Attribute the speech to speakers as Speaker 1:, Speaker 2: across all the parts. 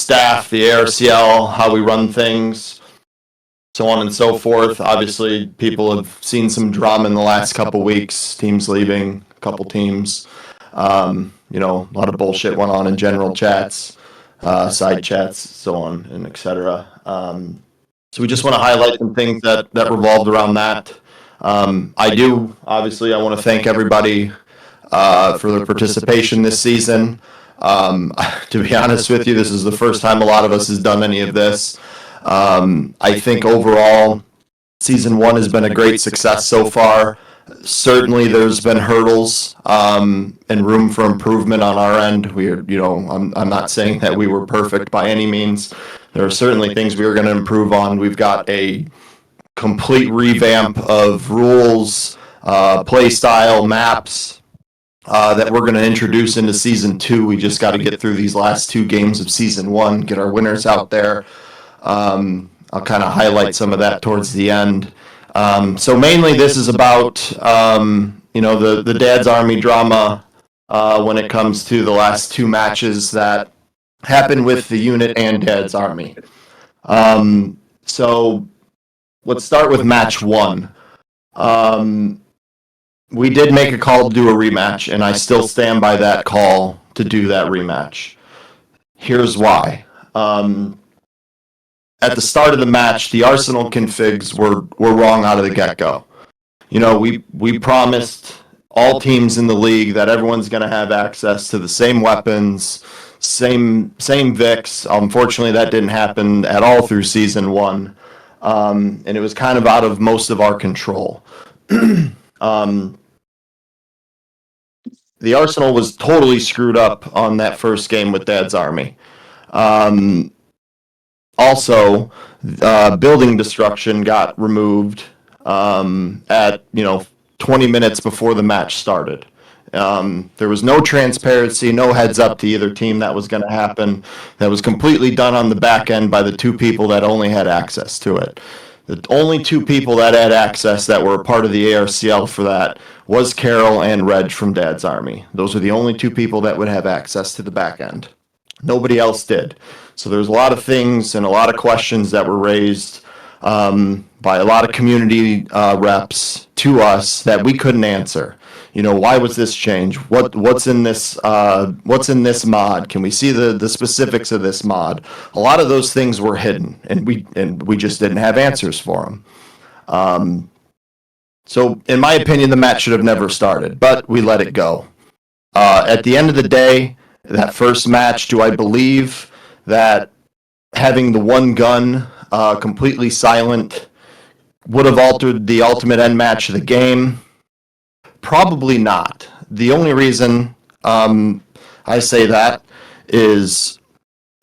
Speaker 1: staff, the ARCL, how we run things, so on and so forth. Obviously, people have seen some drama in the last couple weeks, teams leaving, a couple teams. A lot of bullshit went on in general chats, side chats, so on and et cetera. So we just want to highlight some things that revolved around that. I want to thank everybody for their participation this season. To be honest with you, this is the first time a lot of us has done any of this. I think overall, season 1 has been a great success so far. Certainly, there's been hurdles and room for improvement on our end. I'm not saying that we were perfect by any means. There are certainly things we are going to improve on. We've got a complete revamp of rules, play style, maps that we're going to introduce into season 2. We just got to get through these last 2 games of season 1, get our winners out there. I'll kind of highlight some of that towards the end. So mainly this is about, the Dad's Army drama when it comes to the last 2 matches that happened with the unit and Dad's Army. So let's start with match 1. We did make a call to do a rematch, and I still stand by that call to do that rematch. Here's why. At the start of the match, the Arsenal configs were wrong out of the get-go. We promised all teams in the league that everyone's going to have access to the same weapons, same Vics. Unfortunately, that didn't happen at all through season 1, and it was kind of out of most of our control. The Arsenal was totally screwed up on that first game with Dad's Army. Also, building destruction got removed at 20 minutes before the match started. There was no transparency, no heads up to either team that was going to happen. That was completely done on the back end by the 2 people that only had access to it. The only 2 people that had access that were a part of the ARCL for that was Carol and Reg from Dad's Army. Those were the only 2 people that would have access to the back end. Nobody else did. So there was a lot of things and a lot of questions that were raised by a lot of community reps to us that we couldn't answer. Why was this change? What's in this? What's in this mod? Can we see the specifics of this mod? A lot of those things were hidden, and we just didn't have answers for them. So, in my opinion, the match should have never started, but we let it go. At the end of the day, that first match, do I believe that having the one gun completely silent would have altered the ultimate end match of the game? Probably not. The only reason I say that is,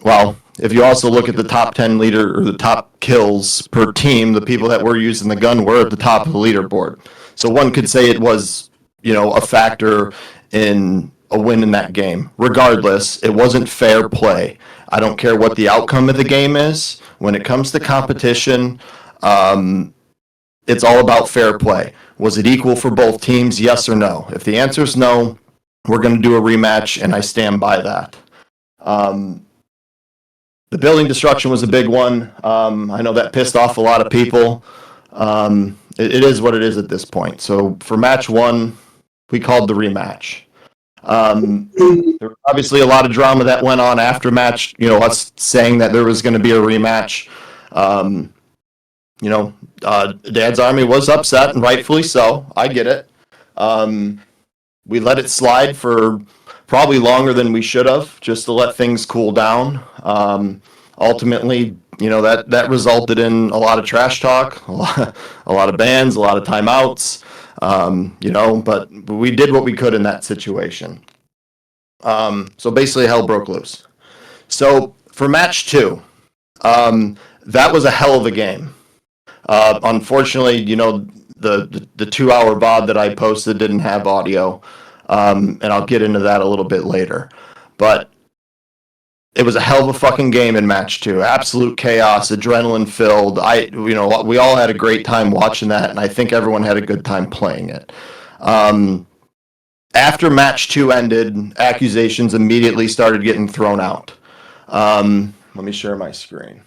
Speaker 1: if you also look at the top 10 leader or the top kills per team, the people that were using the gun were at the top of the leaderboard. So one could say it was, a factor in a win in that game. Regardless, it wasn't fair play. I don't care what the outcome of the game is. When it comes to competition, it's all about fair play. Was it equal for both teams, yes or no? If the answer is no, we're going to do a rematch, and I stand by that. The building destruction was a big one. I know that pissed off a lot of people. It is what it is at this point. So for match 1, we called the rematch. There was obviously a lot of drama that went on after match, us saying that there was going to be a rematch. Dad's Army was upset, and rightfully so. I get it. We let it slide for probably longer than we should have, just to let things cool down. Ultimately, that resulted in a lot of trash talk, a lot of bans, a lot of timeouts. But we did what we could in that situation. So basically, hell broke loose. So for match 2, that was a hell of a game. Unfortunately, the 2-hour VOD that I posted didn't have audio, and I'll get into that a little bit later. But it was a hell of a fucking game in match 2. Absolute chaos, adrenaline filled. We all had a great time watching that, and I think everyone had a good time playing it. After match 2 ended, accusations immediately started getting thrown out. Let me share my screen.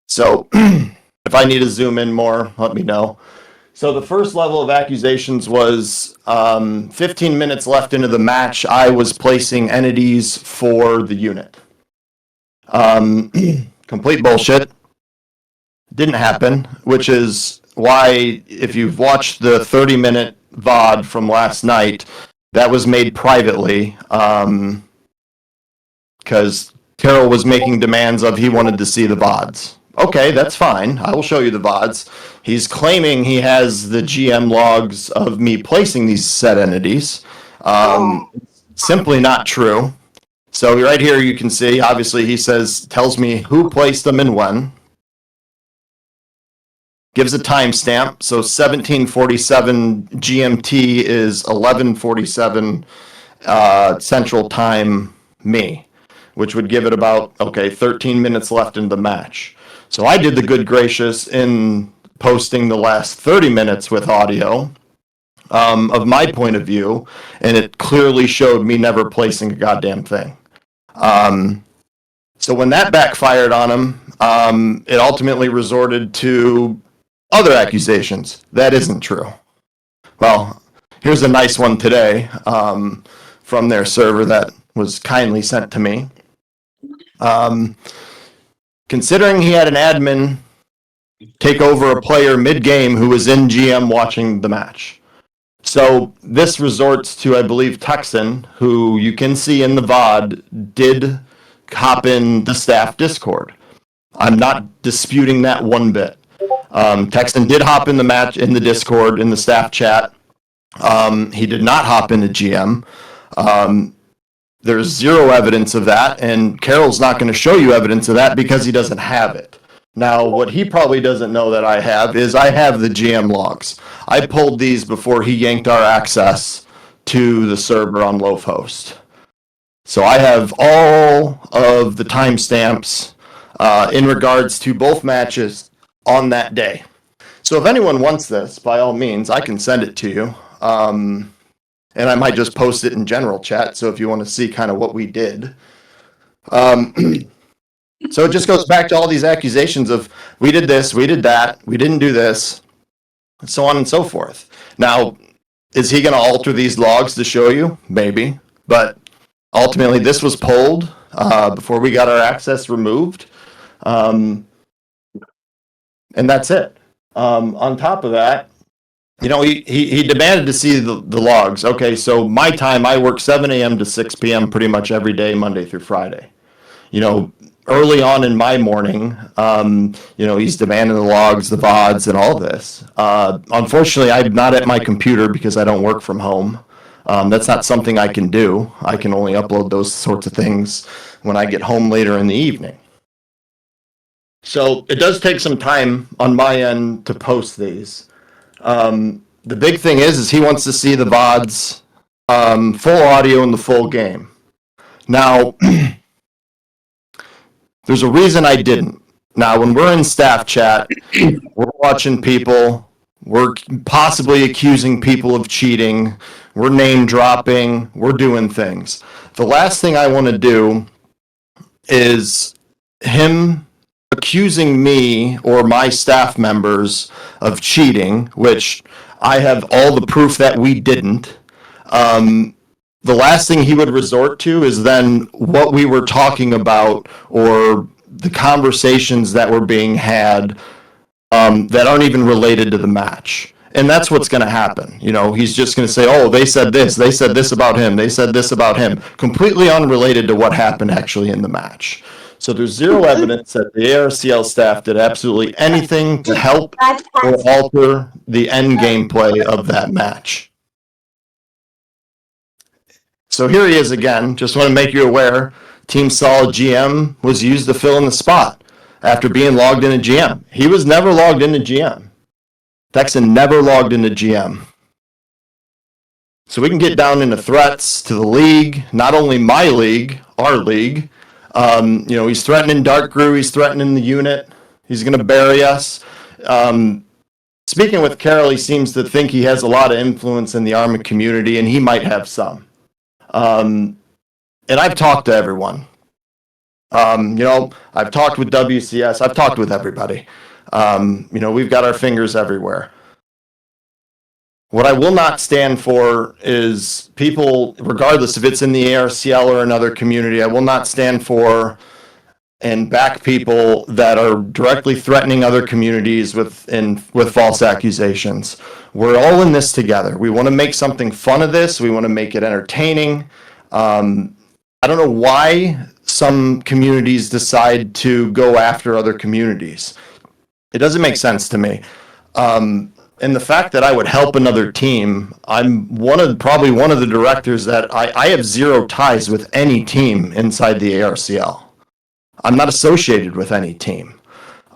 Speaker 1: So if I need to zoom in more, let me know. So the first level of accusations was 15 minutes left into the match, I was placing entities for the unit. Complete bullshit. Didn't happen, which is why if you've watched the 30-minute VOD from last night, that was made privately because Carroll was making demands of he wanted to see the VODs. Okay, that's fine. I will show you the VODs. He's claiming he has the GM logs of me placing these set entities. Simply not true. So right here you can see, obviously he tells me who placed them and when. Gives a timestamp. So 1747 GMT is 1147 Central Time me, which would give it about, 13 minutes left in the match. So I did the good gracious in posting the last 30 minutes with audio of my point of view, and it clearly showed me never placing a goddamn thing. So when that backfired on him, it ultimately resorted to other accusations. That isn't true. Well, here's a nice one today from their server that was kindly sent to me. Considering he had an admin take over a player mid-game who was in GM watching the match. So this resorts to, I believe, Texan, who you can see in the VOD, did hop in the staff Discord. I'm not disputing that one bit. Texan did hop in the match, in the Discord, in the staff chat. He did not hop into GM. There's zero evidence of that, and Carroll's not going to show you evidence of that because he doesn't have it. Now, what he probably doesn't know that I have is I have the GM logs. I pulled these before he yanked our access to the server on Loafhost. So I have all of the timestamps in regards to both matches on that day. So if anyone wants this, by all means, I can send it to you. And I might just post it in general chat, so if you want to see kind of what we did. So it just goes back to all these accusations of, we did this, we did that, we didn't do this, and so on and so forth. Now, is he going to alter these logs to show you? Maybe. But ultimately, this was pulled before we got our access removed. And that's it. On top of that, he demanded to see the logs. Okay, so my time, I work 7 a.m. to 6 p.m. pretty much every day, Monday through Friday. Early on in my morning, he's demanding the logs, the VODs, and all this. Unfortunately, I'm not at my computer because I don't work from home. That's not something I can do. I can only upload those sorts of things when I get home later in the evening. So it does take some time on my end to post these. The big thing is he wants to see the VODs, full audio in the full game. Now, there's a reason I didn't. Now, when we're in staff chat, we're watching people, we're possibly accusing people of cheating, we're name dropping, we're doing things. The last thing I want to do is him accusing me or my staff members of cheating, which I have all the proof that we didn't. The last thing he would resort to is then what we were talking about or the conversations that were being had that aren't even related to the match. And that's what's going to happen. He's just going to say, oh, they said this about him, they said this about him, completely unrelated to what happened actually in the match. So there's zero evidence that the ARCL staff did absolutely anything to help or alter the end gameplay of that match. So here he is again. Just want to make you aware, Team Solid GM was used to fill in the spot after being logged into GM. He was never logged into GM. Texan never logged into GM. So we can get down into threats to the league, not only my league, our league, He's threatening Dark Brew. He's threatening the unit. He's going to bury us. Speaking with Carroll, he seems to think he has a lot of influence in the Army community, and he might have some. And I've talked to everyone. I've talked with WCS. I've talked with everybody. We've got our fingers everywhere. What I will not stand for is people, regardless if it's in the ARCL or another community, I will not stand for and back people that are directly threatening other communities with false accusations. We're all in this together. We want to make something fun of this. We want to make it entertaining. I don't know why some communities decide to go after other communities. It doesn't make sense to me. And the fact that I would help another team, I'm probably one of the directors that I have zero ties with any team inside the ARCL. I'm not associated with any team.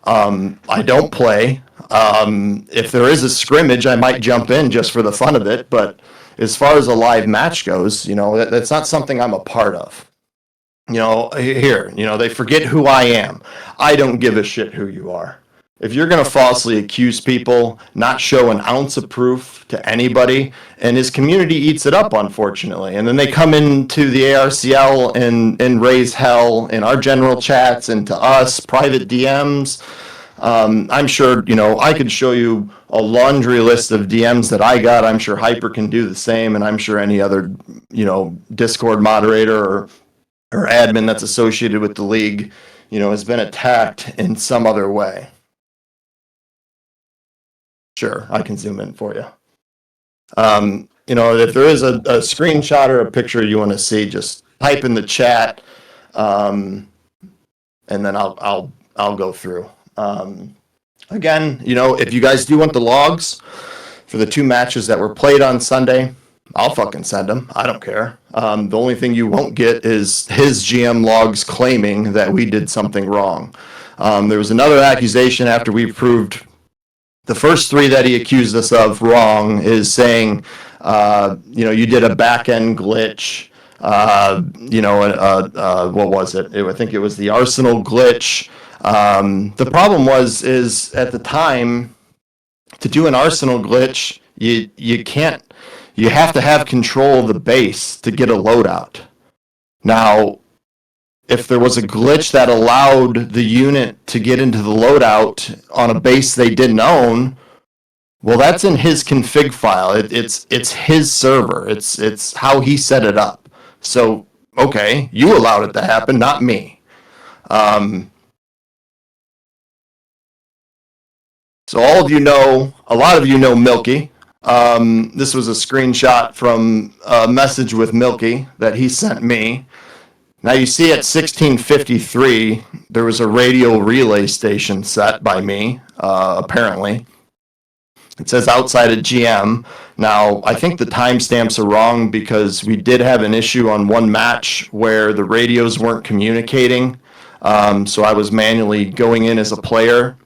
Speaker 1: I don't play. If there is a scrimmage, I might jump in just for the fun of it. But as far as a live match goes, that's not something I'm a part of. They forget who I am. I don't give a shit who you are. If you're going to falsely accuse people, not show an ounce of proof to anybody, and his community eats it up, unfortunately, and then they come into the ARCL and raise hell in our general chats and to us, private DMs. I'm sure, I could show you a laundry list of DMs that I got. I'm sure Hyper can do the same, and I'm sure any other, Discord moderator or admin that's associated with the league, has been attacked in some other way. Sure, I can zoom in for you. If there is a screenshot or a picture you want to see, just type in the chat, and then I'll go through. Again, if you guys do want the logs for the 2 matches that were played on Sunday, I'll fucking send them. I don't care. The only thing you won't get is his GM logs claiming that we did something wrong. There was another accusation after we proved the first 3 that he accused us of wrong is saying, you did a back end glitch. What was it? I think it was the Arsenal glitch. The problem is at the time to do an Arsenal glitch, you have to have control of the base to get a loadout. Now, if there was a glitch that allowed the unit to get into the loadout on a base they didn't own, well, that's in his config file. It's his server. It's how he set it up. So, okay, you allowed it to happen, not me. So all of you know, a lot of you know Milky. This was a screenshot from a message with Milky that he sent me. Now you see at 1653, there was a radio relay station set by me, apparently. It says outside of GM. Now, I think the timestamps are wrong because we did have an issue on one match where the radios weren't communicating. So I was manually going in as a player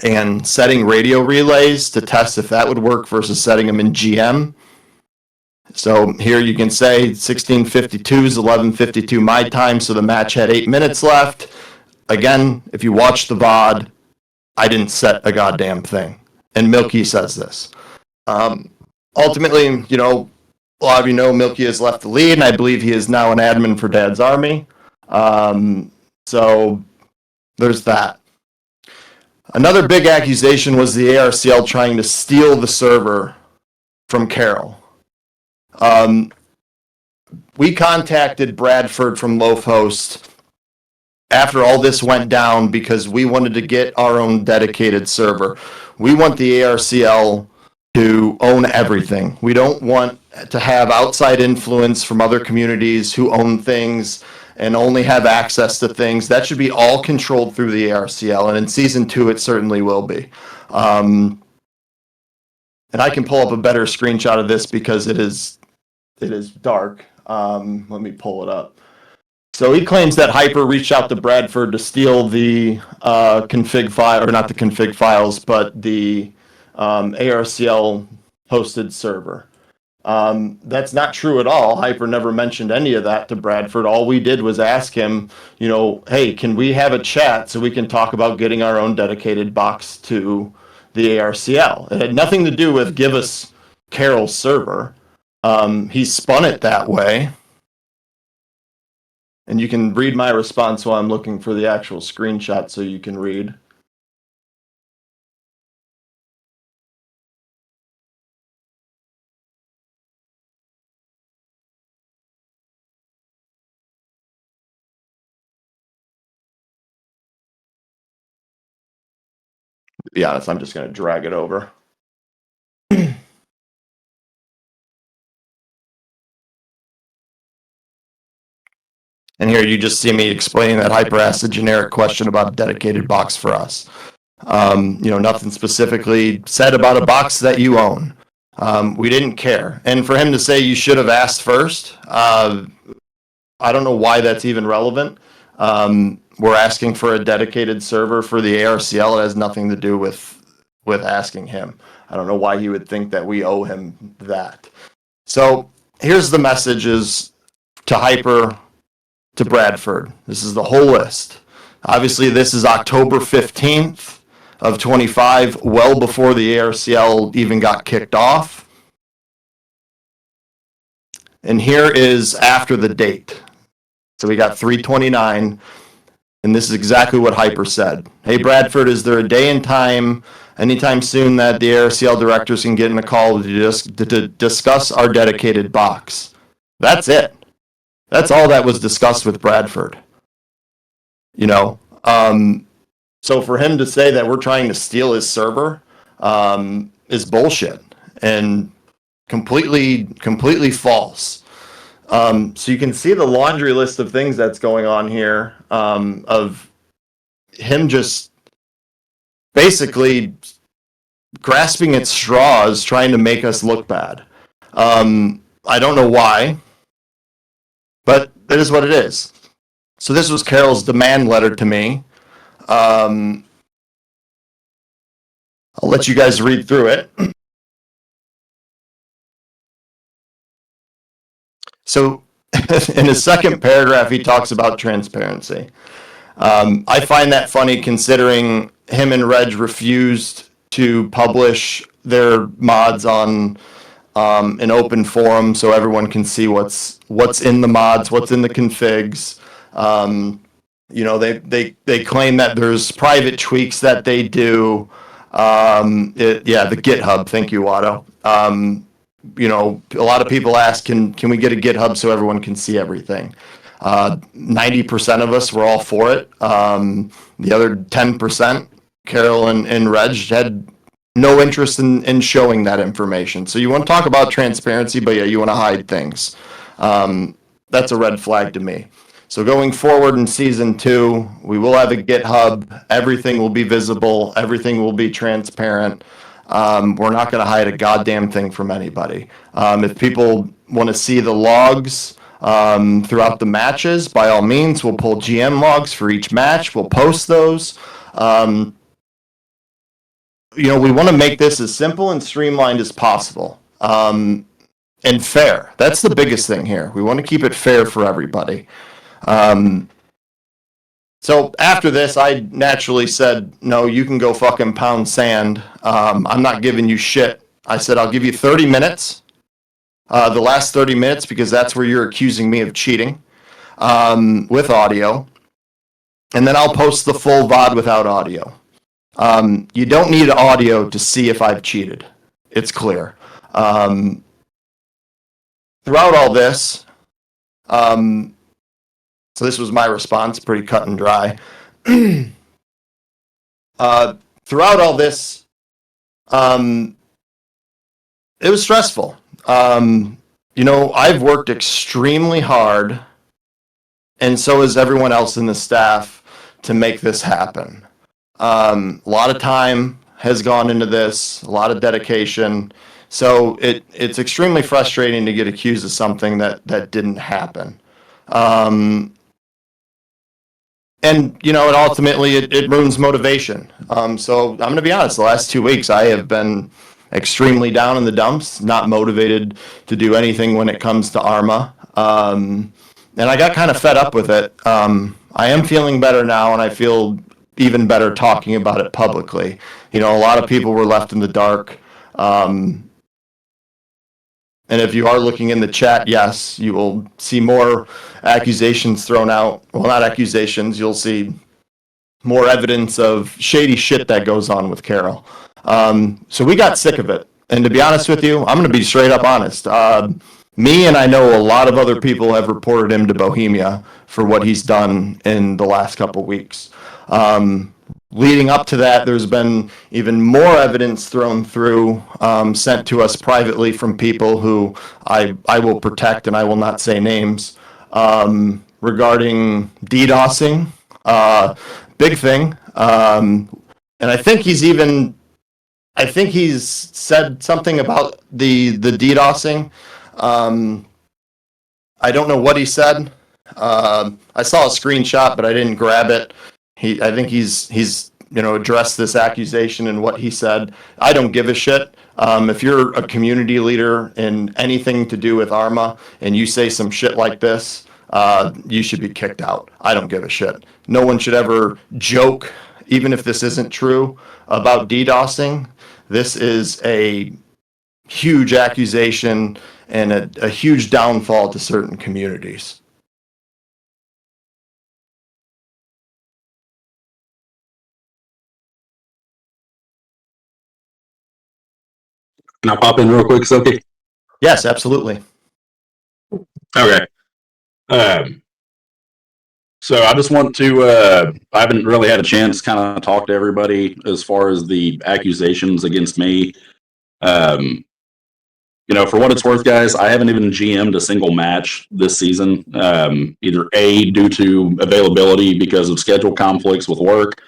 Speaker 1: and setting radio relays to test if that would work versus setting them in GM. So here you can say 1652 is 11:52 my time, so the match had 8 minutes left. Again, if you watch the VOD, I didn't set a goddamn thing. And Milky says this. Ultimately, a lot of you know Milky has left the lead, and I believe he is now an admin for Dad's Army. So there's that. Another big accusation was the ARCL trying to steal the server from Carroll. We contacted Bradford from Loafhost after all this went down because we wanted to get our own dedicated server. We want the ARCL to own everything. We don't want to have outside influence from other communities who own things and only have access to things. That should be all controlled through the ARCL, and in Season 2 it certainly will be. And I can pull up a better screenshot of this because it is dark. Let me pull it up. So he claims that Hyper reached out to Bradford to steal the config file, or not the config files, but the ARCL hosted server. That's not true at all. Hyper never mentioned any of that to Bradford. All we did was ask him, hey, can we have a chat so we can talk about getting our own dedicated box to the ARCL? It had nothing to do with give us Carol's server. He spun it that way. And you can read my response while I'm looking for the actual screenshot so you can read. To be honest, I'm just going to drag it over. And here you just see me explaining that Hyper asked a generic question about a dedicated box for us. Nothing specifically said about a box that you own. We didn't care. And for him to say you should have asked first, I don't know why that's even relevant. We're asking for a dedicated server for the ARCL. It has nothing to do with asking him. I don't know why he would think that we owe him that. So here's the messages to Hyper, to Bradford. This is the whole list. Obviously, this is October 15th of 25, well before the ARCL even got kicked off. And here is after the date. So we got 329, and this is exactly what Hyper said. Hey, Bradford, is there a day and time anytime soon that the ARCL directors can get in a call to discuss our dedicated box? That's it. That's all that was discussed with Bradford. So for him to say that we're trying to steal his server is bullshit and completely false. So you can see the laundry list of things that's going on here of him just basically grasping at straws, trying to make us look bad. I don't know why, but it is what it is. So this was Carol's demand letter to me. I'll let you guys read through it. So in his second paragraph, he talks about transparency. I find that funny considering him and Reg refused to publish their mods on an open forum so everyone can see what's in the mods, what's in the configs. They claim that there's private tweaks that they do. The GitHub. Thank you, Watto. A lot of people ask, can we get a GitHub so everyone can see everything? 90% of us were all for it. The other 10%, Carol and Reg, had no interest in showing that information. So you want to talk about transparency, but yeah, you want to hide things. That's a red flag to me. So going forward in season 2, we will have a GitHub. Everything will be visible. Everything will be transparent. We're not going to hide a goddamn thing from anybody. If people want to see the logs throughout the matches, by all means, we'll pull GM logs for each match. We'll post those. We want to make this as simple and streamlined as possible. And fair. That's the biggest thing here. We want to keep it fair for everybody. So after this, I naturally said, no, you can go fucking pound sand. I'm not giving you shit. I said, I'll give you 30 minutes, the last 30 minutes, because that's where you're accusing me of cheating with audio. And then I'll post the full VOD without audio. You don't need audio to see if I've cheated. It's clear. Throughout all this, so this was my response, pretty cut and dry. Throughout all this, it was stressful. I've worked extremely hard, and so has everyone else in the staff, to make this happen. A lot of time has gone into this, a lot of dedication. So it's extremely frustrating to get accused of something that didn't happen. And ultimately it ruins motivation. So I'm going to be honest, the last 2 weeks I have been extremely down in the dumps, not motivated to do anything when it comes to Arma. And I got kind of fed up with it. I am feeling better now, and I feel even better talking about it publicly. A lot of people were left in the dark. And if you are looking in the chat, yes, you will see more accusations thrown out. Well, not accusations. You'll see more evidence of shady shit that goes on with Carroll. So we got sick of it. And to be honest with you, I'm going to be straight up honest. Me and I know a lot of other people have reported him to Bohemia for what he's done in the last couple weeks. Leading up to that, there's been even more evidence thrown through, sent to us privately from people who I will protect, and I will not say names, regarding DDoSing. Big thing. And I think he's said something about the DDoSing. I don't know what he said. I saw a screenshot, but I didn't grab it. I think he's addressed this accusation and what he said. I don't give a shit. If you're a community leader in anything to do with Arma and you say some shit like this, you should be kicked out. I don't give a shit. No one should ever joke, even if this isn't true, about DDoSing. This is a huge accusation and a huge downfall to certain communities.
Speaker 2: Can I pop in real quick, Silky?
Speaker 1: Yes, absolutely.
Speaker 2: Okay. So I just want to, I haven't really had a chance to kind of talk to everybody as far as the accusations against me. For what it's worth, guys, I haven't even GM'd a single match this season, either A, due to availability because of schedule conflicts with work,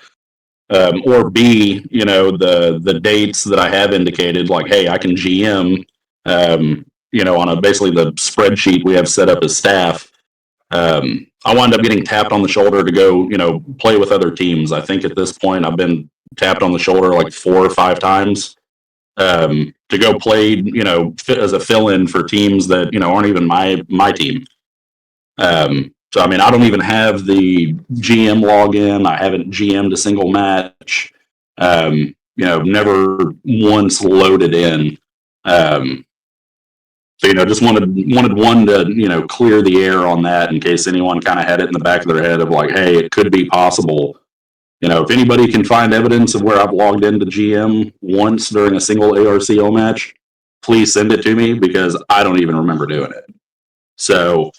Speaker 2: or B, the dates that I have indicated, like, hey, I can GM, on basically the spreadsheet we have set up as staff. I wound up getting tapped on the shoulder to go, play with other teams. I think at this point I've been tapped on the shoulder like 4 or 5 times to go play, as a fill-in for teams that, aren't even my team. So, I mean, I don't even have the GM login. I haven't GM'd a single match. Never once loaded in. So, just wanted one to, clear the air on that in case anyone kind of had it in the back of their head of like, hey, it could be possible. If anybody can find evidence of where I've logged into GM once during a single ARCO match, please send it to me because I don't even remember doing it. So,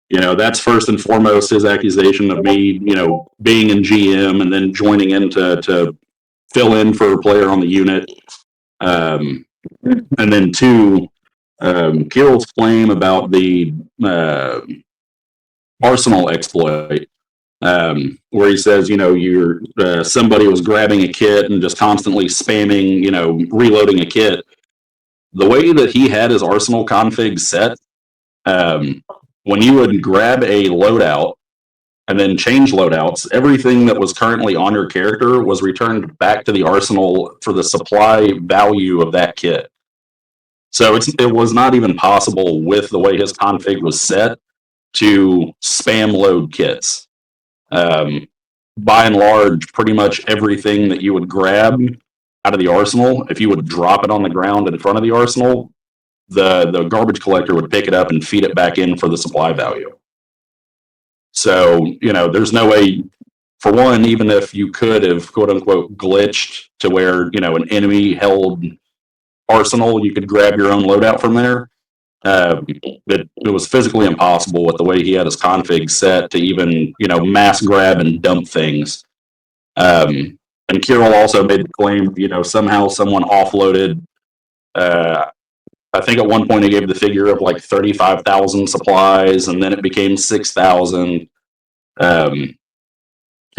Speaker 2: that's first and foremost his accusation of me, being in GM and then joining in to fill in for a player on the unit. And then 2, Carroll's claim about the Arsenal exploit, where he says, you're somebody was grabbing a kit and just constantly spamming, reloading a kit. The way that he had his Arsenal config set, when you would grab a loadout and then change loadouts, everything that was currently on your character was returned back to the Arsenal for the supply value of that kit. So it was not even possible with the way his config was set to spam load kits. By and large, pretty much everything that you would grab out of the Arsenal, if you would drop it on the ground in front of the Arsenal, the garbage collector would pick it up and feed it back in for the supply value. So, there's no way, for one, even if you could have quote unquote glitched to where, an enemy held Arsenal, you could grab your own loadout from there. It was physically impossible with the way he had his config set to even, mass grab and dump things. And Carroll also made the claim, somehow someone offloaded, I think at one point he gave the figure of like 35,000 supplies, and then it became 6,000. It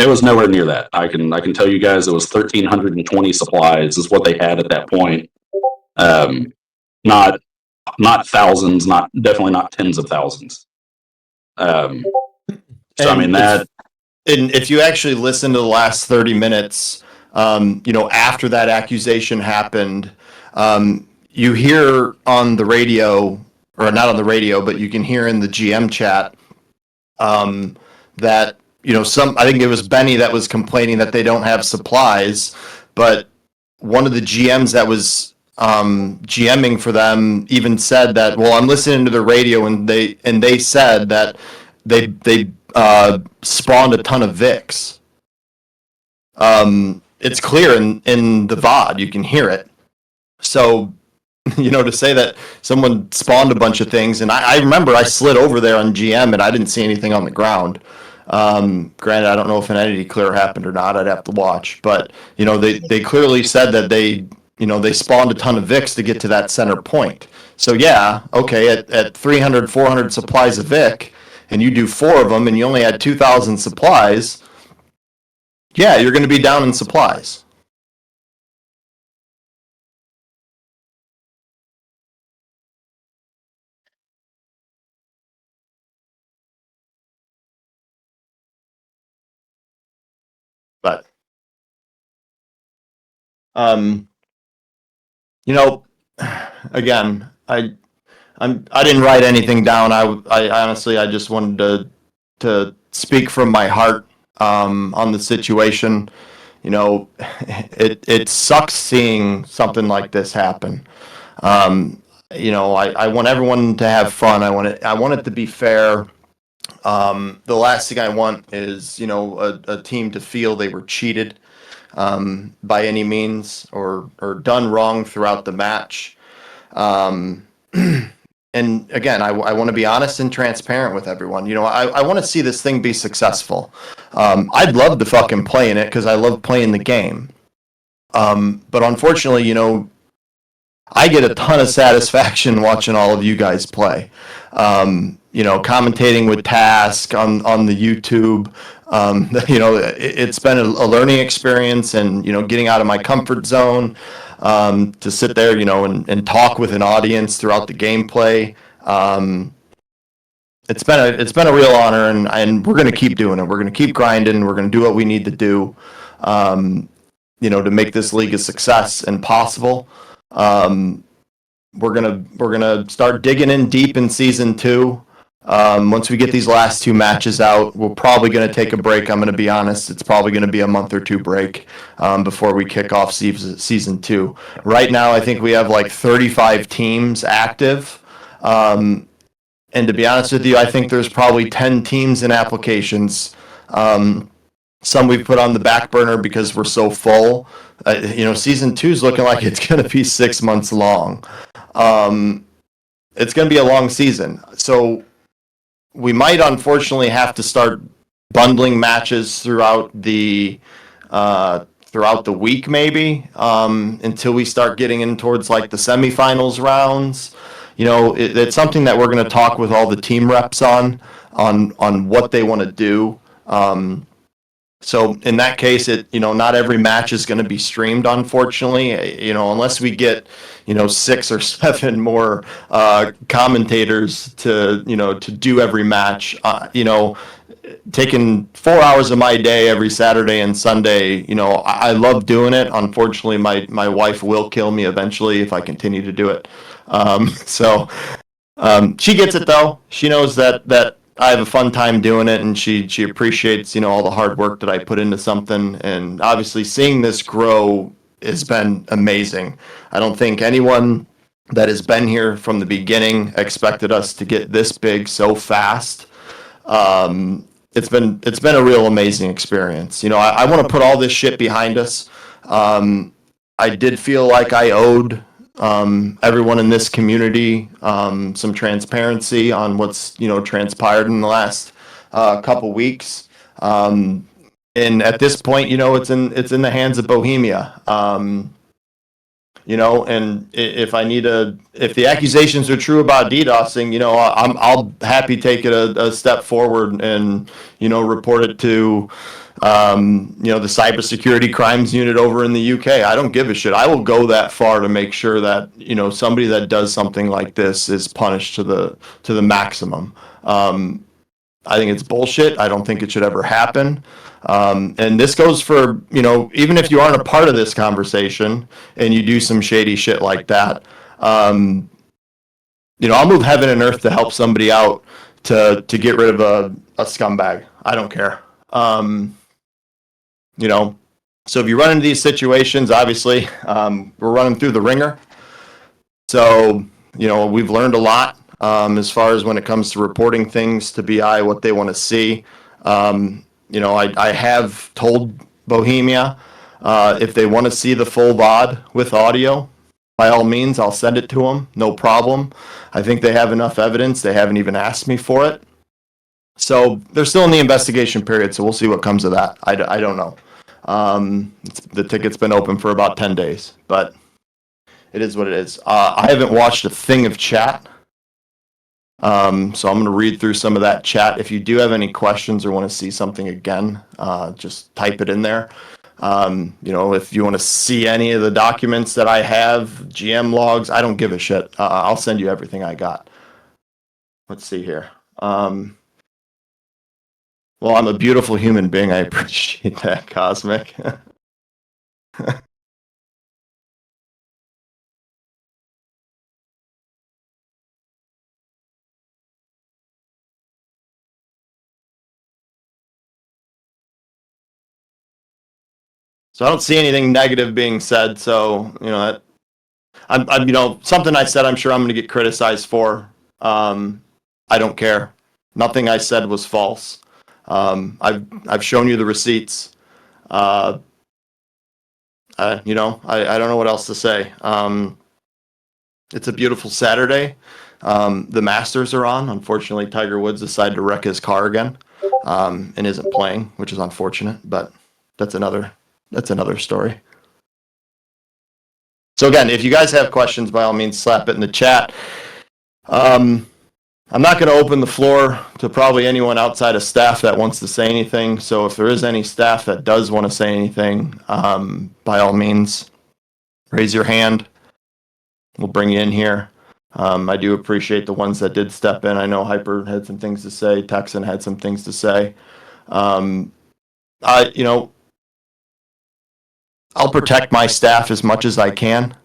Speaker 2: was nowhere near that. I can tell you guys it was 1,320 supplies is what they had at that point. Not thousands, definitely not tens of thousands. So I mean that.
Speaker 1: And if you actually listen to the last 30 minutes, after that accusation happened, You hear on the radio, or not on the radio, but you can hear in the GM chat that, I think it was Benny that was complaining that they don't have supplies, but one of the GMs that was GMing for them even said that, well, I'm listening to the radio and they said that they spawned a ton of Vicks. It's clear in the VOD, you can hear it. So, to say that someone spawned a bunch of things, and I remember I slid over there on GM and I didn't see anything on the ground. Granted, I don't know if an entity clear happened or not. I'd have to watch, but they clearly said that they spawned a ton of Vicks to get to that center point. So yeah, okay, at 300, 400 supplies of Vic, and you do 4 of them, and you only had 2,000 supplies. Yeah, you're going to be down in supplies. But again, I didn't write anything down. I honestly, I just wanted to speak from my heart on the situation. It sucks seeing something like this happen. I want everyone to have fun. I want it to be fair. The last thing I want is, a team to feel they were cheated by any means or done wrong throughout the match. And again, I want to be honest and transparent with everyone. I want to see this thing be successful. I'd love to fucking play in it because I love playing the game. But unfortunately, I get a ton of satisfaction watching all of you guys play. Commentating with Task on the YouTube. It's been a learning experience, and getting out of my comfort zone to sit there, and talk with an audience throughout the gameplay. It's been a real honor, and we're going to keep doing it. We're going to keep grinding. We're going to do what we need to do, to make this league a success and possible. We're gonna start digging in deep in season 2. Once we get these last 2 matches out, we're probably going to take a break. I'm going to be honest. It's probably going to be a month or 2 break before we kick off season 2. Right now, I think we have like 35 teams active. And to be honest with you, I think there's probably 10 teams and applications. Some we've put on the back burner because we're so full. Season 2 is looking like it's going to be 6 months long. It's going to be a long season. So we might unfortunately have to start bundling matches throughout the week, maybe, until we start getting in towards like the semifinals rounds. It's something that we're going to talk with all the team reps on what they want to do. So in that case, not every match is going to be streamed, unfortunately, unless we get, 6 or 7 more commentators to do every match. Taking 4 hours of my day every Saturday and Sunday, I love doing it. Unfortunately, my wife will kill me eventually if I continue to do it. She gets it though. She knows that I have a fun time doing it, and she appreciates, all the hard work that I put into something. And obviously seeing this grow has been amazing. I don't think anyone that has been here from the beginning expected us to get this big so fast. It's been a real amazing experience. I want to put all this shit behind us. I did feel like I owed everyone in this community some transparency on what's transpired in the last couple weeks. And at this point, it's in the hands of Bohemia. And if the accusations are true about DDoSing, I'll happy take it a step forward and report it to the cybersecurity crimes unit over in the UK. I don't give a shit. I will go that far to make sure that somebody that does something like this is punished to the maximum. I think it's bullshit. I don't think it should ever happen. And this goes for, even if you aren't a part of this conversation and you do some shady shit like that, I'll move heaven and earth to help somebody out to get rid of a scumbag. I don't care. So if you run into these situations, obviously, we're running through the ringer. So, we've learned a lot as far as when it comes to reporting things to BI, what they want to see. I have told Bohemia if they want to see the full VOD with audio, by all means, I'll send it to them. No problem. I think they have enough evidence. They haven't even asked me for it. So they're still in the investigation period, so we'll see what comes of that. I don't know. The ticket's been open for about 10 days, but it is what it is. I haven't watched a thing of chat. So I'm going to read through some of that chat. If you do have any questions or want to see something again, just type it in there. If you want to see any of the documents that I have, GM logs, I don't give a shit. I'll send you everything I got. Let's see here. Well, I'm a beautiful human being. I appreciate that, Cosmic. So I don't see anything negative being said. So, I'm something I said, I'm sure I'm going to get criticized for. I don't care. Nothing I said was false. I've shown you the receipts. I don't know what else to say. It's a beautiful Saturday. The Masters are on. Unfortunately, Tiger Woods decided to wreck his car again, and isn't playing, which is unfortunate, but that's another story. So again, if you guys have questions, by all means, slap it in the chat. I'm not going to open the floor to probably anyone outside of staff that wants to say anything. So if there is any staff that does want to say anything, by all means, raise your hand. We'll bring you in here. I do appreciate the ones that did step in. I know Hyper had some things to say. Texan had some things to say. I'll protect my staff as much as I can.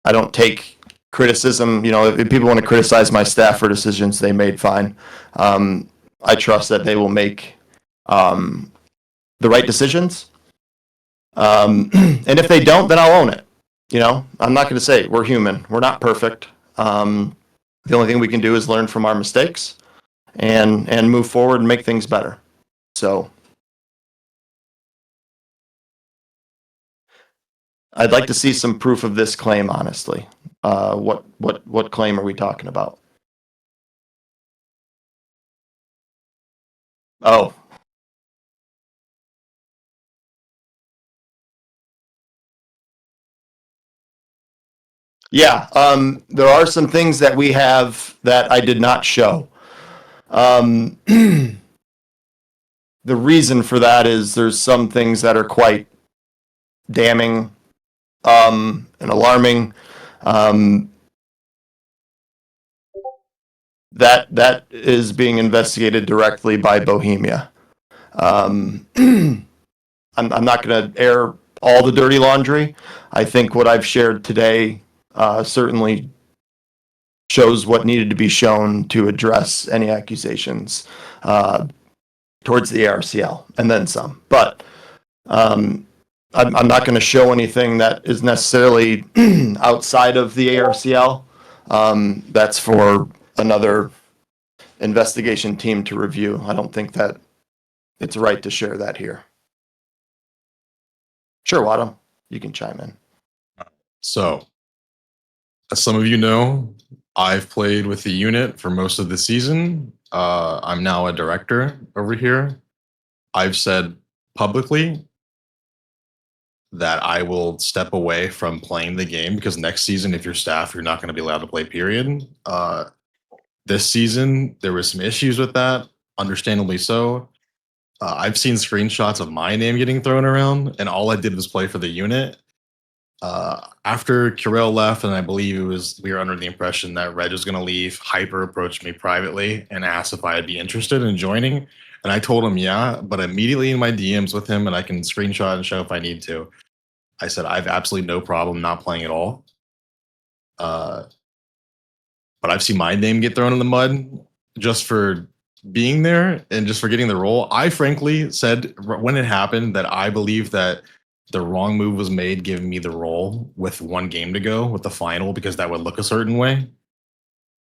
Speaker 1: I don't take criticism. If people want to criticize my staff for decisions they made, fine. I trust that they will make the right decisions. And if they don't, then I'll own it. I'm not going to say we're human. We're not perfect. The only thing we can do is learn from our mistakes and move forward and make things better. So I'd like to see some proof of this claim, honestly. What claim are we talking about? Oh. Yeah, there are some things that we have that I did not show. The reason for that is there's some things that are quite damning and alarming. That is being investigated directly by Bohemia. I'm not going to air all the dirty laundry. I think what I've shared today certainly shows what needed to be shown to address any accusations towards the ARCL, and then some. But I'm not going to show anything that is necessarily outside of the ARCL. That's for another investigation team to review. I don't think that it's right to share that here. Sure, Wadham, you can chime in.
Speaker 3: So, as some of you know, I've played with the unit for most of the season. I'm now a director over here. I've said publicly that I will step away from playing the game because next season, if you're staff, you're not going to be allowed to play, period. This season, there was some issues with that, understandably so. I've seen screenshots of my name getting thrown around, and all I did was play for the unit. After Carell left, and I believe we were under the impression that Reg was going to leave, Hyper approached me privately and asked if I'd be interested in joining. And I told him, yeah, but immediately in my DMs with him, and I can screenshot and show if I need to, I said, I have absolutely no problem not playing at all. But I've seen my name get thrown in the mud just for being there and just for getting the role. I frankly said when it happened that I believe that the wrong move was made giving me the role with one game to go with the final because that would look a certain way.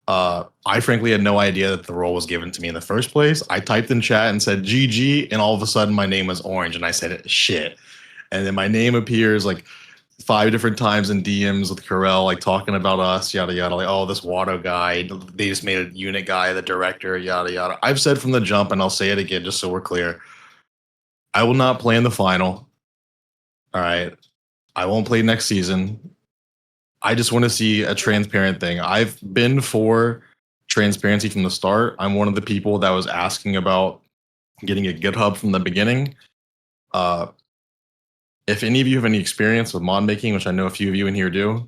Speaker 3: I frankly had no idea that the role was given to me in the first place. I typed in chat and said GG, and all of a sudden my name was orange, and I said shit. And then my name appears like 5 different times in DMs with Carell, like talking about us, yada yada. Like, oh, this Watto guy, they just made a unit guy the director, yada yada. I've said from the jump, and I'll say it again just so we're clear. I will not play in the final. All right. I won't play next season. I just want to see a transparent thing. I've been for transparency from the start. I'm one of the people that was asking about getting a GitHub from the beginning. If any of you have any experience with mod making, which I know a few of you in here do,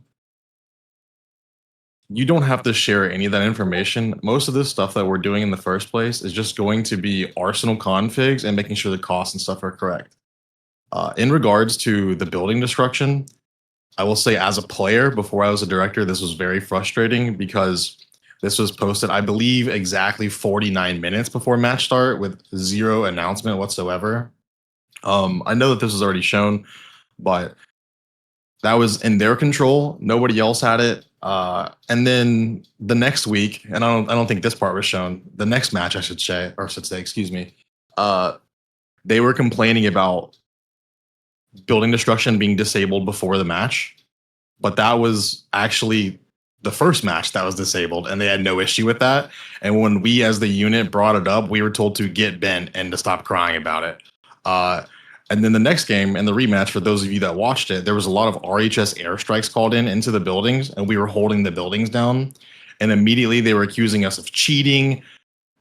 Speaker 3: you don't have to share any of that information. Most of this stuff that we're doing in the first place is just going to be Arsenal configs and making sure the costs and stuff are correct. In regards to the building destruction, I will say as a player, before I was a director, this was very frustrating because this was posted, I believe, exactly 49 minutes before match start with zero announcement whatsoever. I know that this was already shown, but that was in their control. Nobody else had it. And then the next week, and I don't think this part was shown. The next match, I should say, excuse me. They were complaining about building destruction being disabled before the match, but that was actually the first match that was disabled, and they had no issue with that. And when we, as the unit, brought it up, we were told to get bent and to stop crying about it. And then the next game and the rematch, for those of you that watched it, there was a lot of RHS airstrikes called in into the buildings, and we were holding the buildings down. And immediately they were accusing us of cheating,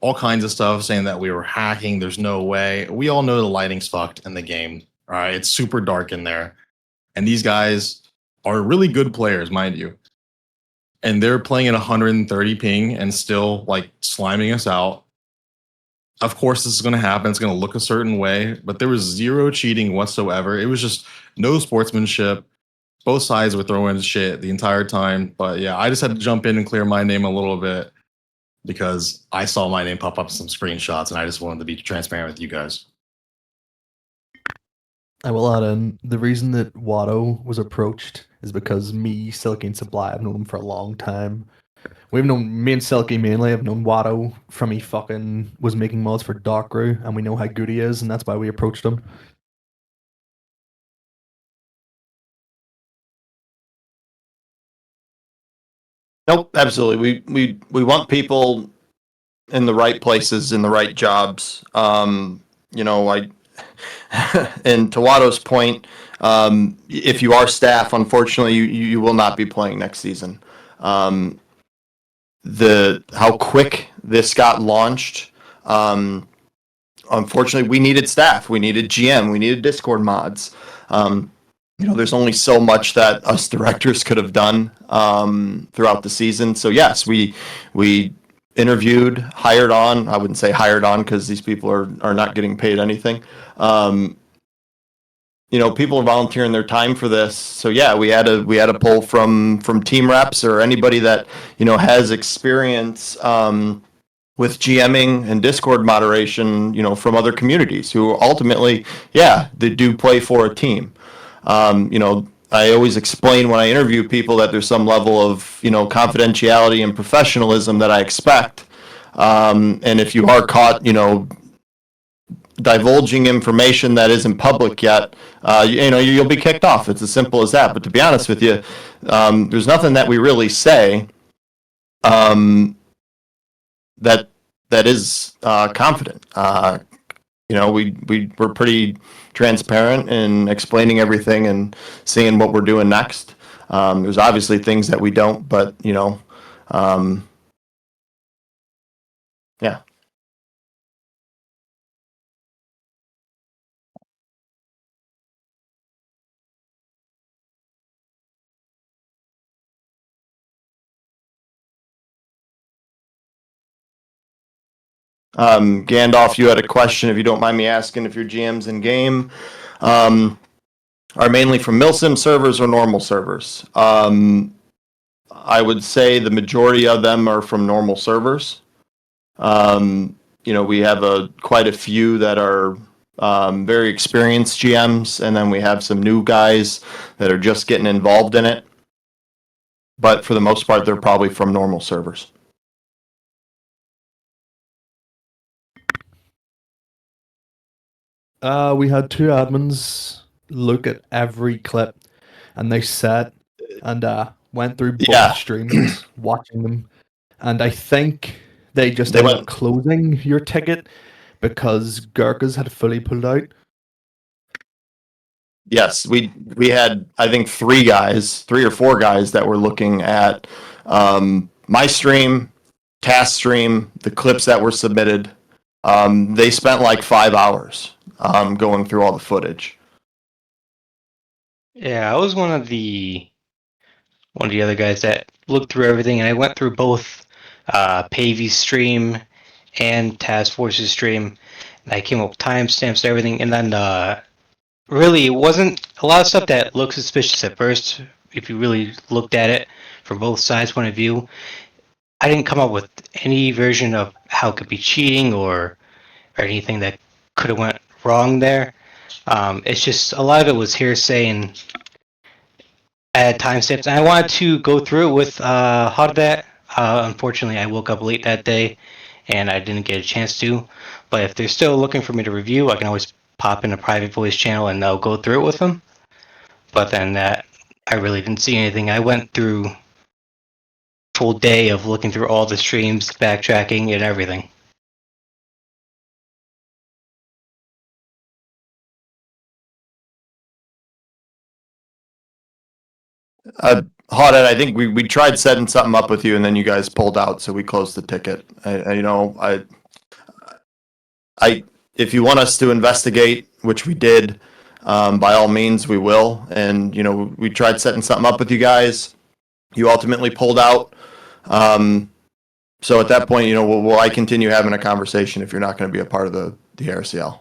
Speaker 3: all kinds of stuff, saying that we were hacking. There's no way. We all know the lighting's fucked in the game. All right, it's super dark in there, and these guys are really good players, mind you. And they're playing at 130 ping and still like sliming us out. Of course, this is going to happen. It's going to look a certain way, but there was zero cheating whatsoever. It was just no sportsmanship. Both sides were throwing shit the entire time. But yeah, I just had to jump in and clear my name a little bit because I saw my name pop up in some screenshots, and I just wanted to be transparent with you guys.
Speaker 4: I will add in the reason that Watto was approached is because me, Silky, and Supply have known him for a long time. We've known me and Silky mainly have known Watto from he fucking was making mods for Darkrow, and we know how good he is, and that's why we approached him.
Speaker 1: Nope, absolutely. We want people in the right places, in the right jobs. You know, and to Watto's point, if you are staff, unfortunately, you will not be playing next season. How quick this got launched, unfortunately, we needed staff, we needed GM, we needed Discord mods. You know, there's only so much that us directors could have done throughout the season. So yes, we interviewed, hired on. I wouldn't say hired on because these people are not getting paid anything. You know, people are volunteering their time for this. So yeah, we had a pull from team reps or anybody that, you know, has experience with GMing and Discord moderation, you know, from other communities who ultimately, yeah, they do play for a team. You know, I always explain when I interview people that there's some level of, you know, confidentiality and professionalism that I expect. And if you are caught, you know, divulging information that isn't public yet, you know, you'll be kicked off. It's as simple as that. But to be honest with you, there's nothing that we really say that is confident. You know, we're pretty transparent in explaining everything and seeing what we're doing next. There's obviously things that we don't, but you know, yeah. Gandalf, you had a question, if you don't mind me asking, if your GM's in game, are mainly from Milsim servers or normal servers? I would say the majority of them are from normal servers. We have quite a few that are very experienced GMs, and then we have some new guys that are just getting involved in it. But for the most part, they're probably from normal servers.
Speaker 4: We had two admins look at every clip, and they sat and went through both
Speaker 1: Yeah.
Speaker 4: streams, watching them, and I think they just
Speaker 1: They
Speaker 4: ended
Speaker 1: went-
Speaker 4: up closing your ticket because Gurkhas had fully pulled out.
Speaker 1: Yes, we had, I think, three or four guys that were looking at my stream, cast stream, the clips that were submitted. They spent like 5 hours going through all the footage.
Speaker 5: Yeah, I was one of the other guys that looked through everything, and I went through both Pavy's stream and Task Force's stream, and I came up with timestamps and everything, and then really it wasn't a lot of stuff that looked suspicious at first if you really looked at it from both sides' point of view. I didn't come up with any version of how it could be cheating or anything that could have went wrong there. It's just a lot of it was hearsay and add timestamps. And I wanted to go through it with Hotdat. Unfortunately, I woke up late that day and I didn't get a chance to. But if they're still looking for me to review, I can always pop in a private voice channel and I'll go through it with them. But then I really didn't see anything. I went through full day of looking through all the streams, backtracking, and everything.
Speaker 1: Hotted, I think we tried setting something up with you, and then you guys pulled out, so we closed the ticket. If you want us to investigate, which we did, by all means, we will. And we tried setting something up with you guys. You ultimately pulled out. So at that point, will I continue having a conversation if you're not going to be a part of the RCL?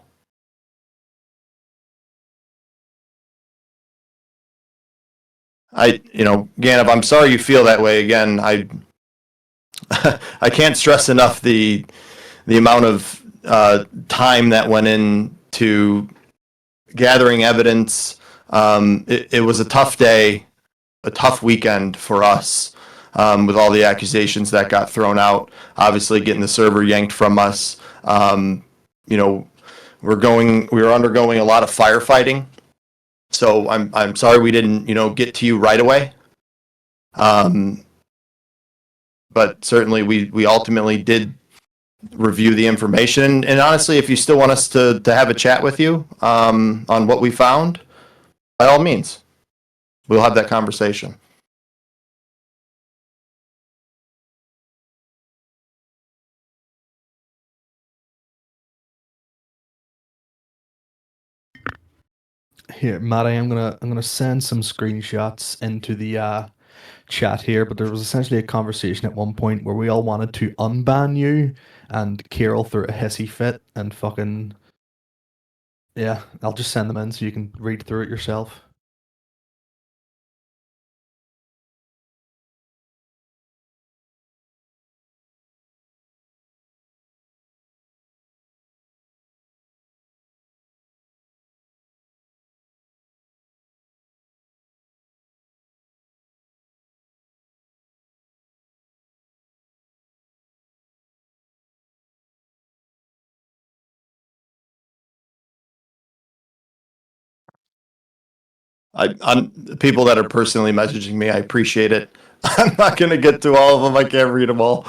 Speaker 1: Ganov, I'm sorry you feel that way. Again, I can't stress enough the amount of time that went into gathering evidence. It was a tough day, a tough weekend for us, with all the accusations that got thrown out. Obviously, getting the server yanked from us. We were undergoing a lot of firefighting. So I'm sorry we didn't, get to you right away. But certainly we ultimately did review the information. And honestly, if you still want us to have a chat with you on what we found, by all means, we'll have that conversation.
Speaker 4: Here, Matty, I'm gonna send some screenshots into the chat here, but there was essentially a conversation at one point where we all wanted to unban you, and Kirill threw a hissy fit and fucking yeah. I'll just send them in so you can read through it yourself.
Speaker 1: I'm people that are personally messaging me. I appreciate it. I'm not going to get to all of them. I can't read them all.